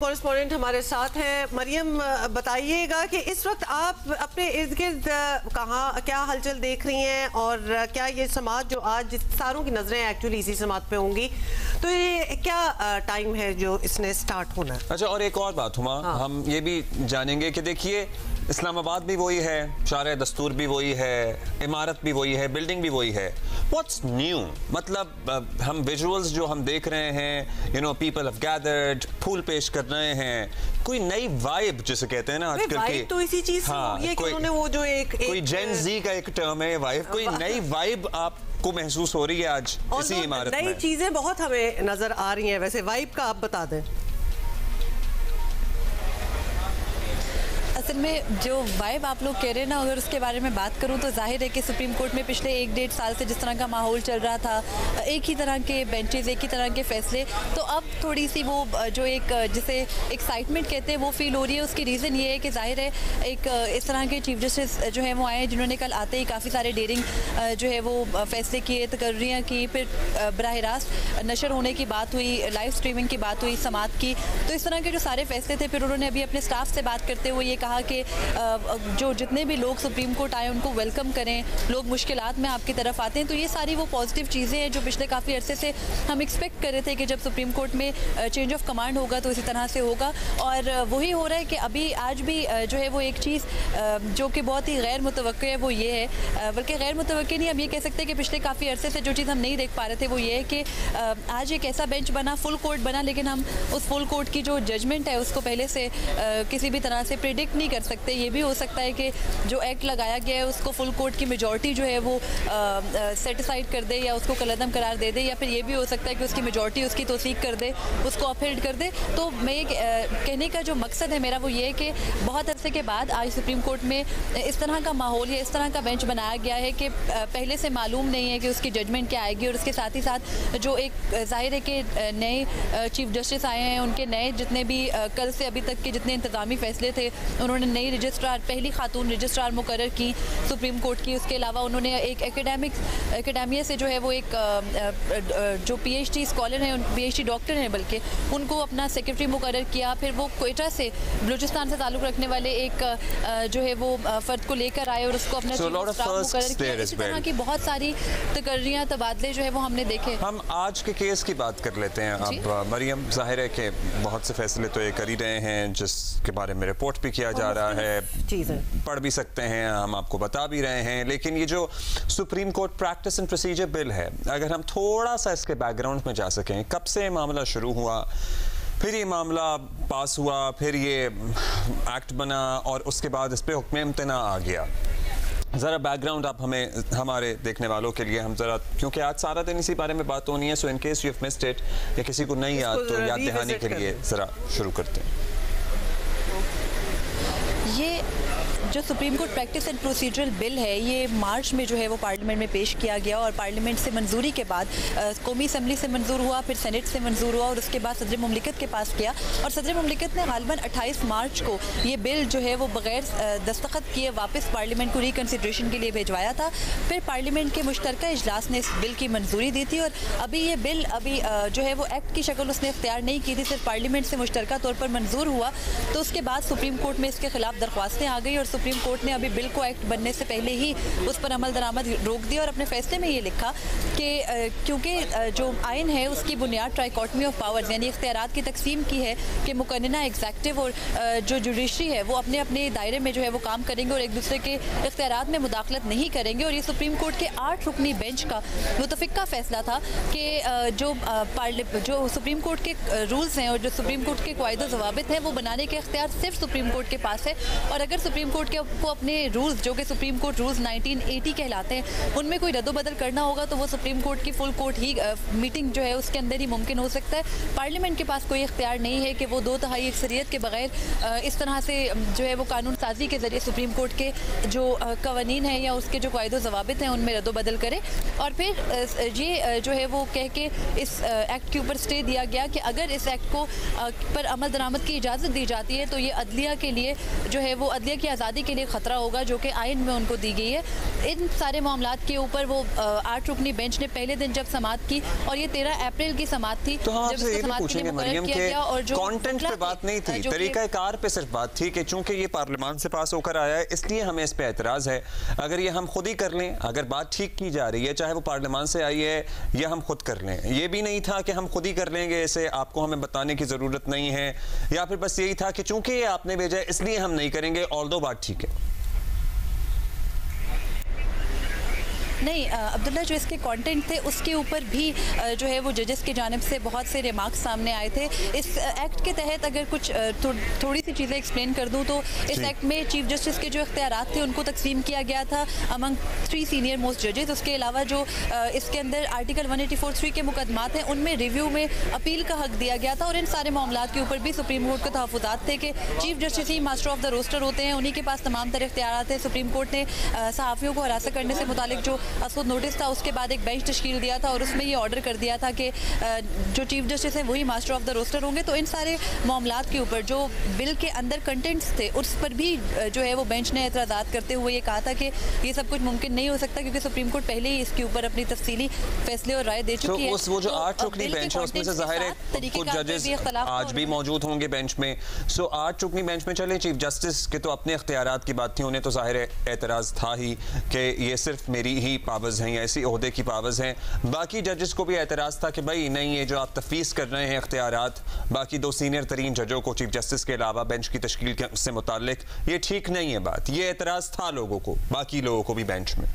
Correspondent हमारे साथ हैं। मरियम, बताइएगा कि इस वक्त आप अपने इर्द गिर्द कहाँ क्या हलचल देख रही हैं और क्या ये समाज जो आज सारों की नजरें एक्चुअली इसी समाज पे होंगी, तो ये क्या टाइम है जो इसने स्टार्ट होना है? अच्छा, और एक और बात हुआ, हाँ। हम ये भी जानेंगे कि देखिए इस्लामाबाद भी वही है, शारे दस्तूर भी वही है, इमारत भी वही है, बिल्डिंग भी वही है। What's new? मतलब हम विजुअल्स जो हम देख रहे हैं, you know, people have gathered, फूल पेश कर रहे हैं, कोई नई वाइब जिसे कहते हैं ना आजकल की, तो इसी चीज हाँ, ये कि उन्होंने वो जो कोई जेन जी का एक टर्म है वाइब, कोई नई वाइब आपको महसूस हो रही है आज इसी इमारत में? नई चीजें बहुत हमें नजर आ रही हैं। वैसे वाइब का आप बता दें। असल में जो वाइब आप लोग कह रहे हैं ना, अगर उसके बारे में बात करूं तो जाहिर है कि सुप्रीम कोर्ट में पिछले 1-1.5 साल से जिस तरह का माहौल चल रहा था, एक ही तरह के बेंचेस, एक ही तरह के फैसले, तो अब थोड़ी सी वो जो एक जिसे एक्साइटमेंट कहते हैं वो फील हो रही है। उसकी रीज़न ये है कि जाहिर है एक इस तरह के चीफ जस्टिस जो है वो आए हैं जिन्होंने कल आते ही काफ़ी सारे डेयरिंग जो है वो फैसले किए, तकर्रियाँ की, फिर बराह रास्त नशर होने की बात हुई, लाइव स्ट्रीमिंग की बात हुई समात की। तो इस तरह के जो सारे फैसले थे, फिर उन्होंने अभी अपने स्टाफ से बात करते हुए ये कहा कि जो जितने भी लोग सुप्रीम कोर्ट आए उनको वेलकम करें, लोग मुश्किलात में आपकी तरफ आते हैं। तो ये सारी वो पॉजिटिव चीज़ें हैं जो पिछले काफ़ी अरसे से हम एक्सपेक्ट कर रहे थे कि जब सुप्रीम कोर्ट में चेंज ऑफ कमांड होगा तो इसी तरह से होगा, और वही हो रहा है कि अभी आज भी जो है वो एक चीज़ जो कि बहुत ही गैर मुतवक्की है वो ये है, बल्कि गैर मुतवक्की नहीं, हम ये कह सकते हैं कि पिछले काफ़ी अरसे से जो चीज़ हम नहीं देख पा रहे थे वो ये है कि आज एक ऐसा बेंच बना, फुल कोर्ट बना, लेकिन हम उस फुल कोर्ट की जो जजमेंट है उसको पहले से किसी भी तरह से प्रिडिक्ट नहीं कर सकते। ये भी हो सकता है कि जो एक्ट लगाया गया है उसको फुल कोर्ट की मेजॉरिटी जो है वो सेटिसाइड कर दे या उसको कलअदम करार दे दे, या फिर ये भी हो सकता है कि उसकी मेजॉरिटी उसकी तौसीक कर दे, उसको अपहेल्ड कर दे। तो मैं कहने का जो मकसद है मेरा वो ये है कि बहुत अरसे के बाद आज सुप्रीम कोर्ट में इस तरह का माहौल या इस तरह का बेंच बनाया गया है कि पहले से मालूम नहीं है कि उसकी जजमेंट क्या आएगी, और उसके साथ ही साथ जो एक जाहिर है कि नए चीफ जस्टिस आए हैं, उनके नए जितने भी कल से अभी तक के जितने इंतजामी फैसले थे, उन्होंने नई रजिस्ट्रार, पहली खातून रजिस्ट्रार मुकर्रर की सुप्रीम कोर्ट की। उसके अलावा उन्होंने एक एकेडमिया से जो है वो एक जो पीएचडी स्कॉलर हैं, पीएचडी डॉक्टर हैं बल्कि, उनको अपना सेक्रेटरी मुकर्रर किया। फिर वो कोयटा से, बलूचिस्तान से ताल्लुक़ रखने वाले एक जो है वो फ़र्द को लेकर आए और उसको अपना स्टाफ मुकर्रर किया। इसी तरह की बहुत सारी तकर्रियाँ, तबादले जो है वो हमने देखे। हम आज के केस की बात कर लेते हैं। अब मरियम, जाहिर है कि बहुत से फैसले तो ये कर ही रहे हैं जिसके बारे में रिपोर्ट भी किया जा रहा है, पढ़ भी सकते हैं, हम आपको बता भी रहे हैं। लेकिन ये जो supreme court practice and procedure bill है, अगर हम थोड़ा सा इसके बैकग्राउंड में जा सकें, कब से मामला शुरू हुआ, फिर ये मामला पास हुआ, फिर ये एक्ट बना और उसके बाद इस पर हुक्म इम्तना आ गया, ज़रा बैकग्राउंड आप हमें, हमारे देखने वालों के लिए हम ज़रा, क्योंकि आज सारा दिन इसी बारे में बात होनी है, so in case you have missed it या किसी को नहीं याद तो याद दिलाने के लिए ज़रा शुरू करते हैं। ये जो supreme court practice and procedural bill है, ये मार्च में जो है वो पार्लियामेंट में पेश किया गया, और पार्लियामेंट से मंजूरी के बाद कौमी असम्बली से मंजूर हुआ, फिर सेनेट से मंजूर हुआ, और उसके बाद सदर मुमलिकत के पास गया, और सदर मुमलिकत ने गालिबन 28 मार्च को ये बिल जो है वो बगैर दस्तखत किए वापस पार्लियामेंट को रिकन्सिडरेशन के लिए भिजवाया था। फिर पार्लियामेंट के मुश्तरका इजलास ने इस बिल की मंजूरी दी थी, और अभी ये बिल अभी जो है वो एक्ट की शक्ल उसने इख्तियार नहीं की थी, सिर्फ पार्लियामेंट से मुश्तरका तौर पर मंजूर हुआ। तो उसके बाद सुप्रीम कोर्ट में इसके खिलाफ दरख्वास्तें आ गई, और सुप्रीम कोर्ट ने अभी बिल को एक्ट बनने से पहले ही उस पर अमल दरामद रोक दिया, और अपने फैसले में ये लिखा कि क्योंकि जो आइन है उसकी बुनियाद ट्राइकॉटमी ऑफ पावर्स यानी इख्तियारात की तकसीम की है कि मुकन्ना एग्जेक्टिव और जो जुडिशरी है वो अपने अपने दायरे में जो है वो काम करेंगे और एक दूसरे के इख्तियारात में मुदाखलत नहीं करेंगे। और ये सुप्रीम कोर्ट के 8 रुकनी बेंच का मुतफिका फैसला था कि जो सुप्रीम कोर्ट के रूल्स हैं और जो सुप्रीम कोर्ट के क़वाइद व ज़वाबित हैं वो बनाने के इख्तियार सिर्फ सुप्रीम कोर्ट के पास है, और अगर सुप्रीम कोर्ट को अपने रूल्स जो कि सुप्रीम कोर्ट रूल्स 1980 कहलाते हैं उनमें कोई रद्दोबदल करना होगा तो वो सुप्रीम कोर्ट की फुल कोर्ट ही मीटिंग जो है उसके अंदर ही मुमकिन हो सकता है। पार्लियामेंट के पास कोई इख्तियार नहीं है कि वो 2/3 अक्सरियत के बगैर इस तरह से जो है वो कानून साजी के ज़रिए सुप्रीम कोर्ट के जो कवानीन हैं या उसके जो क़वाइद व ज़वाबित हैं उनमें रद्दोबदल करे। और फिर ये जो है वो कह के इस एक्ट के ऊपर स्टे दिया गया कि अगर इस एक्ट को पर अमल दरामद की इजाज़त दी जाती है तो ये अदलिया के लिए जो है वो अदलिया की आज़ादी आज़ादी के लिए खतरा होगा जो कि आइन में उनको दी गई है। इन सारे मामलात के ऊपर वो 8 रुकनी बेंच ने पहले दिन जब समाअत की, और ये 13 अप्रैल की समाअत थी, तो हम आपसे ये भी पूछेंगे मरियम के कंटेंट पे बात नहीं थी, तरीकाकार पे सिर्फ बात थी कि चूंकि ये पार्लियामान से पास होकर आया है इसलिए हमें इस पे एतराज है। अगर ये हम खुद ही कर लें, अगर बात ठीक की जा रही है, चाहे वो पार्लियामान से आई है या हम खुद कर लें, ये भी नहीं था कि हम खुद ही कर लेंगे, इसे आपको हमें बताने की जरूरत नहीं है, या फिर बस यही था कि चूंकि ये आपने भेजा इसलिए हम नहीं करेंगे, ऑल्दो बात ठीक है। नहीं अब्दुल्ला, जो इसके कंटेंट थे उसके ऊपर भी जो है वो जजेस की जानिब से बहुत से रिमार्क्स सामने आए थे। इस एक्ट के तहत अगर कुछ थोड़ी सी चीज़ें एक्सप्लेन कर दूं तो इस एक्ट में चीफ जस्टिस के जो इख्तियारात थे उनको तकसीम किया गया था अमंग 3 सीनियर मोस्ट जजेस। उसके अलावा जो इसके अंदर आर्टिकल 184(3) के मुकदमात हैं उनमें रिव्यू में अपील का हक दिया गया था, और इन सारे मामलात के ऊपर भी सुप्रीम कोर्ट के तहफ़्फ़ुज़ात थे कि चीफ जस्टिस ही मास्टर ऑफ द रोस्टर होते हैं, उन्हीं के पास तमाम तरह इख्तियारात हैं। सुप्रीम कोर्ट ने सहाफ़ियों को हरासा करने से मुतालिक जो असुद नोटिस था उसके बाद एक बेंच तश्कील दिया था और उसमें ये ऑर्डर कर दिया था कि जो चीफ जस्टिस हैं वही मास्टर ऑफ द रोस्टर होंगे। तो इन सारे मामलात के ऊपर जो बिल के अंदर कंटेंट्स थे उस पर भी जो है वो बेंच ने एतराज़ात करते हुए ये कहा था कि ये सब कुछ मुमकिन नहीं हो सकता क्योंकि सुप्रीम कोर्ट पहले ही इसके ऊपर अपनी तफसीली फैसले और राय दे चुकी है। वो जो 8 रुकनी बेंच है उसमें से जाहिर है कुछ जजेस आज भी मौजूद होंगे बेंच में। 8 रुकनी बेंच में चले, चीफ जस्टिस के तो अपने इख्तियारात की बात थी, उन्हें तो जाहिर है एतराज़ था ही कि ये सिर्फ मेरी ही पावर्स हैं या ऐसी ओहदे की पावर्स हैं। बाकी जजेस को भी एतराज़ था कि भाई नहीं, ये जो आप तफवीज़ कर रहे हैं इख्तियारात बाकी 2 सीनियर तरीन जजों को चीफ जस्टिस के अलावा बेंच की तश्कील से मुताल्लिक, ये ठीक नहीं है बात। ये एतराज़ था लोगों को, बाकी लोगों को भी बेंच में।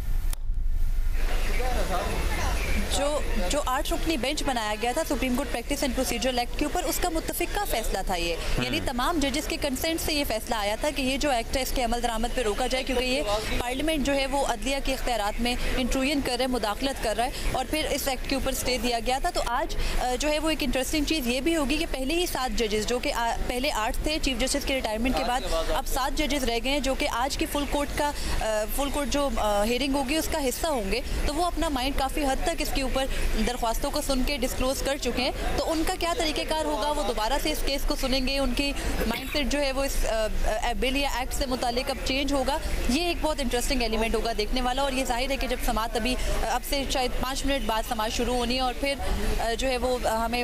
जो 8 रुकनी बेंच बनाया गया था supreme court practice and procedural act के ऊपर, उसका मुत्तफिका फैसला था ये, यानी तमाम जजेस के कंसेंट से ये फैसला आया था कि ये जो एक्ट है इसके अमल दरामद पे रोका जाए क्योंकि ये पार्लियामेंट जो है वो अदलिया के इख्तियारात में इंट्रूजन कर रहा है, मुदाखलत कर रहा है, और फिर इस एक्ट के ऊपर स्टे दिया गया था। तो आज जो है वो एक इंटरेस्टिंग चीज़ ये भी होगी कि पहले ही 7 जजेस जो कि पहले 8 थे चीफ जस्टिस के रिटायरमेंट के बाद, अब 7 जजेस रह गए हैं जो कि आज की फुल कोर्ट जो हेयरिंग होगी उसका हिस्सा होंगे। तो वो अपना माइंड काफ़ी हद तक इसके ऊपर दरख्वास्तों को सुन के डिस्क्लोज कर चुके हैं। तो उनका क्या तरीक़ेकार होगा, वो दोबारा से इस केस को सुनेंगे, उनकी माइंडसेट जो है वो इस बिल या एक्ट से मुतालिक अब चेंज होगा। ये एक बहुत इंटरेस्टिंग एलिमेंट होगा देखने वाला, और ये जाहिर है कि जब समाअत अब से शायद 5 मिनट बाद समाअत शुरू होनी है और फिर जो है वो हमें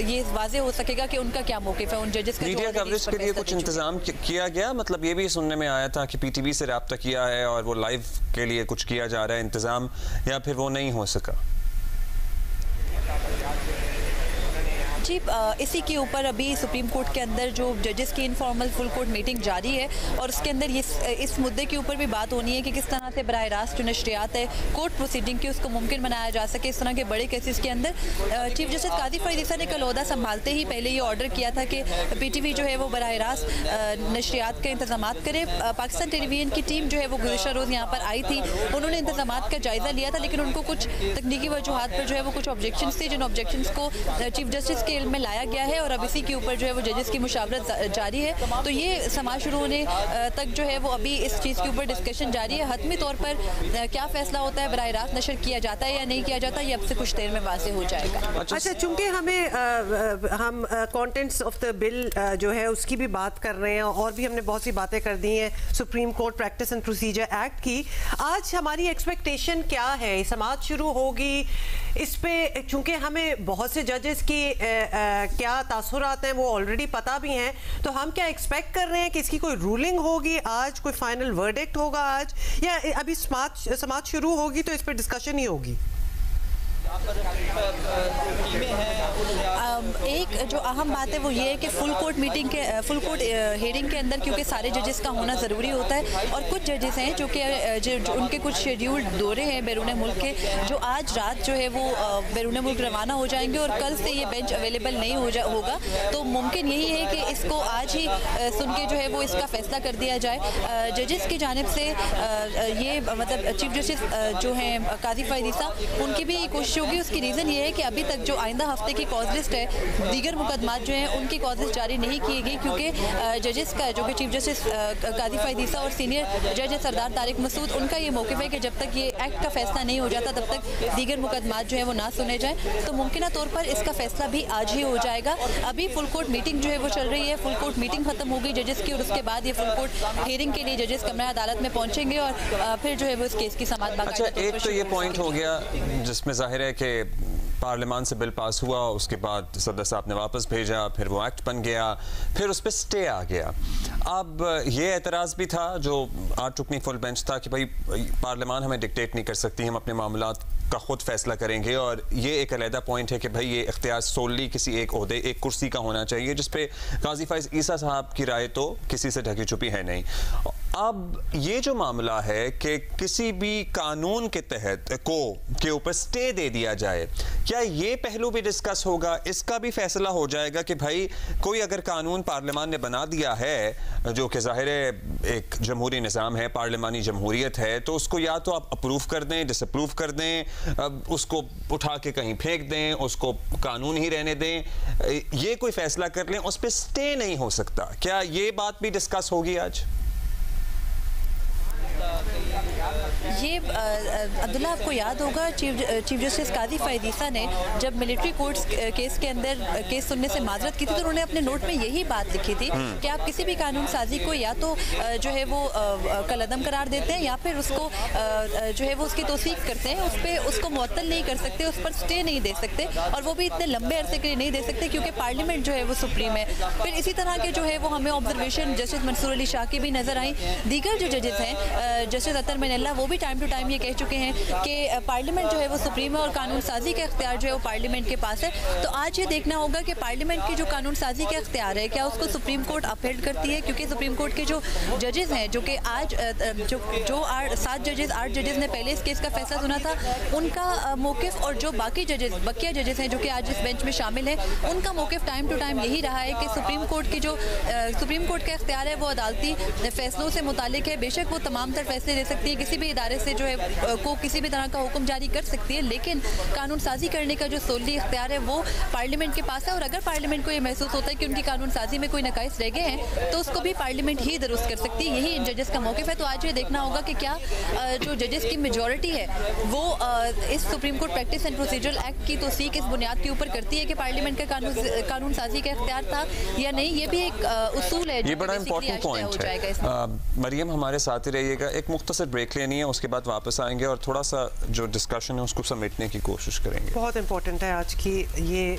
ये वाज़ेह हो सकेगा कि उनका क्या मौक़िफ़ है उन जजेस का। मीडिया कवरेज के लिए कुछ इंतजाम किया गया, मतलब ये भी सुनने में आया था कि PTV से रब्ता किया है और वो लाइव के लिए कुछ किया जा रहा है इंतजाम, या फिर वो नहीं हो सका? जी इसी के ऊपर अभी सुप्रीम कोर्ट के अंदर जो जजेस की इनफॉर्मल फुल कोर्ट मीटिंग जारी है और उसके अंदर इस मुद्दे के ऊपर भी बात होनी है कि किस तरह से बराह रास्त जो नशरियात है कोर्ट प्रोसीडिंग की उसको मुमकिन बनाया जा सके। इस तरह के बड़े केसेस के अंदर चीफ जस्टिस कादी फरीद ईसा ने कल ओहदा संभालते ही पहले ये ऑर्डर किया था कि PTV जो है वो बराह रास्त नशरियात के इंतजाम करे। पाकिस्तान टेलीविजन की टीम जो है वो गुज़श्ता रोज़ यहाँ पर आई थी, उन्होंने इंतजाम का जायज़ा लिया था, लेकिन उनको कुछ तकनीकी वजूहात पर जो है वो कुछ ऑब्जेक्शन थे, जिन ऑब्जेक्शन को चीफ जस्टिस के में लाया गया है और अब इसी के ऊपर जो है वो जजेस की मुशावरत जारी है। तो ये समाज शुरू होने तक जो है वो अभी इस चीज़ के ऊपर डिस्कशन जारी है। हतमी तौर पर क्या फैसला होता है, बराह रास्त नशर किया जाता है या नहीं किया जाता, ये अब से कुछ देर में वाज़ेह हो जाएगा। अच्छा, चूंकि हम कंटेंट्स ऑफ द बिल जो है उसकी भी बात कर रहे हैं और भी हमने बहुत सी बातें कर दी हैं supreme court practice and procedure act की, आज हमारी एक्सपेक्टेशन क्या है? समाअत शुरू होगी इस पे, चूंकि हमें बहुत से जजेस की क्या तासुरात हैं वो ऑलरेडी पता भी हैं, तो हम क्या एक्सपेक्ट कर रहे हैं कि इसकी कोई रूलिंग होगी आज, कोई फाइनल वर्डिक्ट होगा आज, या अभी समाअत शुरू होगी तो इस पर डिस्कशन ही होगी? एक जो अहम बात है वो ये है कि फुल कोर्ट हेयरिंग के अंदर क्योंकि सारे जजेस का होना ज़रूरी होता है और कुछ जजेस हैं जो कि उनके कुछ शेड्यूल्ड दौरे हैं बैरून मुल्क के, जो आज रात जो है वो बैरून मुल्क रवाना हो जाएंगे और कल से ये बेंच अवेलेबल नहीं होगा। तो मुमकिन यही है कि इसको आज ही सुन के जो है वो इसका फैसला कर दिया जाए। जजेस की जानिब से ये मतलब चीफ जस्टिस जो हैं कादी फरीद ईसा, उनकी भी कोशिश कोशिश होगी। उसकी रीज़न ये है कि अभी तक जो आइंदा हफ्ते की कॉज लिस्ट है, दीगर मुकदमात जो हैं उनकी कॉज लिस्ट जारी नहीं की गई, क्योंकि जजेस का जो कि चीफ जस्टिस कादी फायद ईसा और सीनियर जज सरदार तारिक मसूद, उनका ये मौक़िफ़ है कि जब तक ये एक्ट का फैसला नहीं हो जाता तब तक दीगर मुकदमात जो है वो ना सुने जाए। तो मुमकिन तौर पर इसका फैसला भी आज ही हो जाएगा। अभी फुल कोर्ट मीटिंग जो है वो चल रही है, फुल कोर्ट मीटिंग खत्म हो गई जजेस की और उसके बाद ये फुल कोर्ट हियरिंग के लिए जजेस कमरा अदालत में पहुंचेंगे और फिर जो है वो इस केस की समाअत। अच्छा, एक तो ये पॉइंट हो गया जिसमें जाहिर है कि पार्लियामान से बिल पास हुआ, उसके बाद सदर साहब ने वापस भेजा, फिर वो एक्ट बन गया, फिर उस पर स्टे आ गया। अब ये एतराज़ भी था जो 8 रुकनी फुल बेंच था कि भाई पार्लियामान हमें डिक्टेट नहीं कर सकती, हम अपने मामलात का खुद फैसला करेंगे, और ये एक अलहदा पॉइंट है कि भाई ये इख्तियार सोली किसी एक ओहदे, एक कुर्सी का होना चाहिए, जिस पे काजी फायद ईसा साहब की राय तो किसी से ढकी छुपी है नहीं। अब ये जो मामला है कि किसी भी कानून के तहत के ऊपर स्टे दे दिया जाए, क्या ये पहलू भी डिस्कस होगा? इसका भी फैसला हो जाएगा कि भाई कोई अगर कानून पार्लियामान ने बना दिया है जो कि ज़ाहिर है एक जमहूरी निज़ाम है, पार्लियामानी जमहूरियत है, तो उसको या तो आप अप्रूव कर दें, डिसअप्रूव कर दें, उसको उठा के कहीं फेंक दें, उसको कानून ही रहने दें, ये कोई फैसला कर लें, उस पर स्टे नहीं हो सकता। क्या ये बात भी डिस्कस होगी आज? ये अब्दुल्ला, आपको याद होगा चीफ जस्टिस कादी फायद ईसा ने जब मिलिट्री कोर्ट्स केस के अंदर केस सुनने से माजरत की थी तो उन्होंने अपने नोट में यही बात लिखी थी कि आप किसी भी कानून साजी को या तो जो है वो कलअदम करार देते हैं या फिर उसको जो है वो उसकी तौसीक करते हैं, उस पर उसको मुअत्तल नहीं कर सकते, उस पर स्टे नहीं दे सकते, और वो भी इतने लंबे अरसे के लिए नहीं दे सकते क्योंकि पार्लियामेंट जो है वो सुप्रीम है। फिर इसी तरह के जो है वो हमें ऑब्जर्वेशन जस्टिस मंसूर अली शाह की भी नजर आई। दीगर जो जजेस हैं, जस्टिस अतर मनल्ला, वो भी टाइम टू टाइम ये कह चुके हैं कि पार्लियामेंट जो है वो सुप्रीम है और कानून साजी का इख्तियार जो है वो पार्लियामेंट के पास है। तो आज ये देखना होगा कि पार्लियामेंट की जो कानून साजी का इख्तियार है क्या उसको सुप्रीम कोर्ट अपहेल्ड करती है, क्योंकि सुप्रीम कोर्ट के जो जजेस हैं, जो कि आज जो 8 जजेस ने पहले इस केस का फैसला सुना था, उनका मौक़िफ़ और जो बाकी बकिया जजेस हैं जो कि आज इस बेंच में शामिल हैं, उनका मौक़िफ़ टाइम टू टाइम यही रहा है कि सुप्रीम कोर्ट की जो सुप्रीम कोर्ट का इख्तियार है वो अदालती फैसलों से मुतालिक है। बेशक वो तमाम तर फैसले दे सकती है, किसी भी इदारे से जो है को किसी भी तरह का हुक्म जारी कर सकती है, लेकिन कानून साजी करने का जो सोली इख्तियार है वो पार्लियामेंट के पास है। और अगर पार्लियामेंट को ये महसूस होता है कि उनकी कानून साजी में कोई नकाइस रह गए हैं तो उसको भी पार्लियामेंट ही दुरुस्त कर सकती है। यही इन जजेस का मौक़िफ़ है। तो आज ये देखना होगा कि क्या जो जजेस की मेजॉरिटी है वो इस supreme court practice and procedural act की तौसीक इस बुनियाद के ऊपर करती है कि पार्लियामेंट का कानून साजी का इख्तियार था या नहीं। ये भी एक उसूल है, ये बड़ा इंपॉर्टेंट पॉइंट है। मरियम, हमारे साथ ही रहिएगा, एक मुख्तसर ब्रेक लेनी है, उसके बाद वापस आएंगे और थोड़ा सा जो डिस्कशन है उसको समेटने की कोशिश करेंगे। बहुत इंपॉर्टेंट है आज की ये